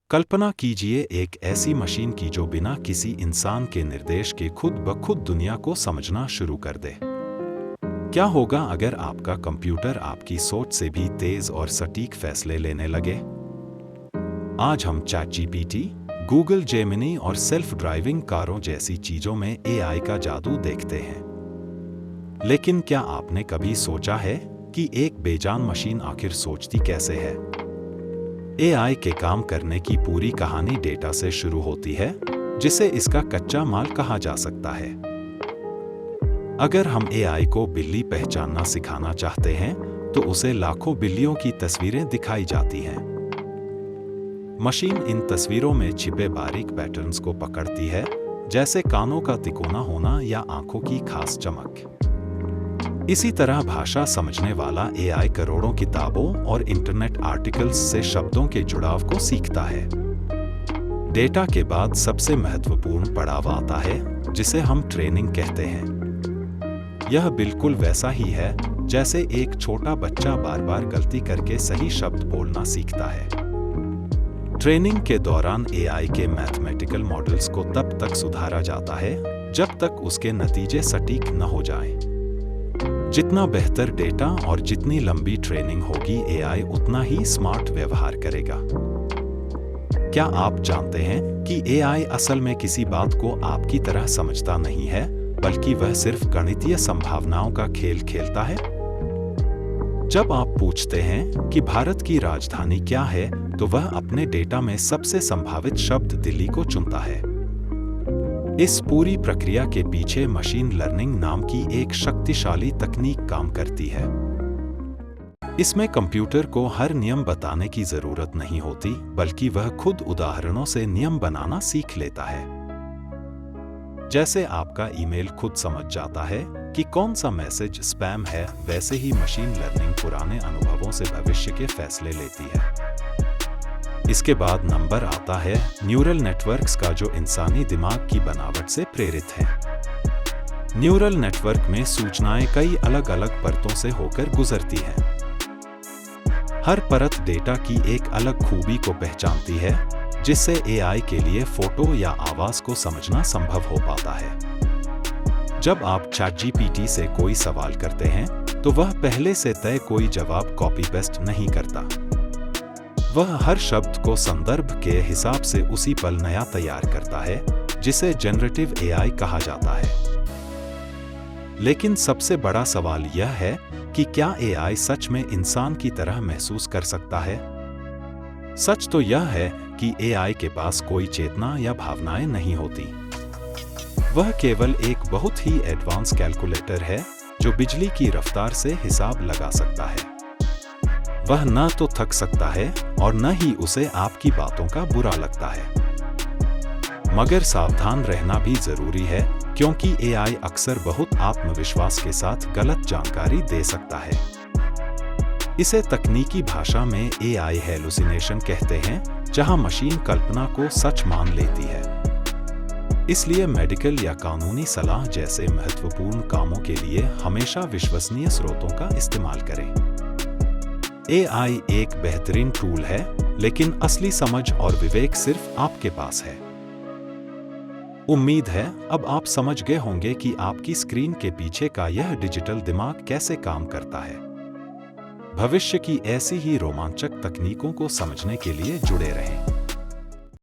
कल्पना कीजिए एक ऐसी मशीन की जो बिना किसी इंसान के निर्देश के खुद ब खुद दुनिया को समझना शुरू कर दे। क्या होगा अगर आपका कंप्यूटर आपकी सोच से भी तेज और सटीक फैसले लेने लगे? आज हम चैटजीपीटी, गूगल जेमिनी और सेल्फ ड्राइविंग कारों जैसी चीजों में एआई का जादू देखते हैं। लेकिन क्या आपने कभी सोचा है कि एक बेजान मशीन आखिर सोचती कैसे है? एआई के काम करने की पूरी कहानी डेटा से शुरू होती है, जिसे इसका कच्चा माल कहा जा सकता है। अगर हम एआई को बिल्ली पहचानना सिखाना चाहते हैं, तो उसे लाखों बिल्लियों की तस्वीरें दिखाई जाती हैं। मशीन इन तस्वीरों में छिपे बारीक पैटर्न्स को पकड़ती है, जैसे कानों का तिकोना होना या आंखों की खास चमक। इसी तरह भाषा समझने वाला एआई करोड़ों किताबों और इंटरनेट आर्टिकल्स से शब्दों के जुड़ाव को सीखता है। डेटा के बाद सबसे महत्वपूर्ण पड़ाव आता है, जिसे हम ट्रेनिंग कहते हैं। यह बिल्कुल वैसा ही है जैसे एक छोटा बच्चा बार बार गलती करके सही शब्द बोलना सीखता है। ट्रेनिंग के दौरान एआई के मैथमेटिकल मॉडल्स को तब तक सुधारा जाता है जब तक उसके नतीजे सटीक न हो जाएं। जितना बेहतर डेटा और जितनी लंबी ट्रेनिंग होगी, एआई उतना ही स्मार्ट व्यवहार करेगा। क्या आप जानते हैं कि एआई असल में किसी बात को आपकी तरह समझता नहीं है, बल्कि वह सिर्फ गणितीय संभावनाओं का खेल खेलता है? जब आप पूछते हैं कि भारत की राजधानी क्या है, तो वह अपने डेटा में सबसे संभावित शब्द दिल्ली को चुनता है। इस पूरी प्रक्रिया के पीछे मशीन लर्निंग नाम की एक शक्तिशाली तकनीक काम करती है। इसमें कंप्यूटर को हर नियम बताने की जरूरत नहीं होती, बल्कि वह खुद उदाहरणों से नियम बनाना सीख लेता है। जैसे आपका ईमेल खुद समझ जाता है कि कौन सा मैसेज स्पैम है, वैसे ही मशीन लर्निंग पुराने अनुभवों से भविष्य के फैसले लेती है। इसके बाद नंबर आता है न्यूरल नेटवर्क्स का, जो इंसानी दिमाग की बनावट से प्रेरित है। न्यूरल नेटवर्क में सूचनाएं कई अलग अलग परतों से होकर गुजरती हैं। हर परत डेटा की एक अलग खूबी को पहचानती है, जिससे एआई के लिए फोटो या आवाज को समझना संभव हो पाता है। जब आप चैटजीपीटी से कोई सवाल करते हैं, तो वह पहले से तय कोई जवाब कॉपी पेस्ट नहीं करता। वह हर शब्द को संदर्भ के हिसाब से उसी पल नया तैयार करता है, जिसे जनरेटिव एआई कहा जाता है। लेकिन सबसे बड़ा सवाल यह है कि क्या एआई सच में इंसान की तरह महसूस कर सकता है? सच तो यह है कि एआई के पास कोई चेतना या भावनाएं नहीं होती। वह केवल एक बहुत ही एडवांस कैलकुलेटर है, जो बिजली की रफ्तार से हिसाब लगा सकता है। वह न तो थक सकता है और न ही उसे आपकी बातों का बुरा लगता है। मगर सावधान रहना भी जरूरी है, क्योंकि एआई अक्सर बहुत आत्मविश्वास के साथ गलत जानकारी दे सकता है। इसे तकनीकी भाषा में एआई हैलुसिनेशन कहते हैं, जहां मशीन कल्पना को सच मान लेती है। इसलिए मेडिकल या कानूनी सलाह जैसे महत्वपूर्ण कामों के लिए हमेशा विश्वसनीय स्रोतों का इस्तेमाल करें। एआई एक बेहतरीन टूल है, लेकिन असली समझ और विवेक सिर्फ आपके पास है। उम्मीद है अब आप समझ गए होंगे कि आपकी स्क्रीन के पीछे का यह डिजिटल दिमाग कैसे काम करता है। भविष्य की ऐसी ही रोमांचक तकनीकों को समझने के लिए जुड़े रहें।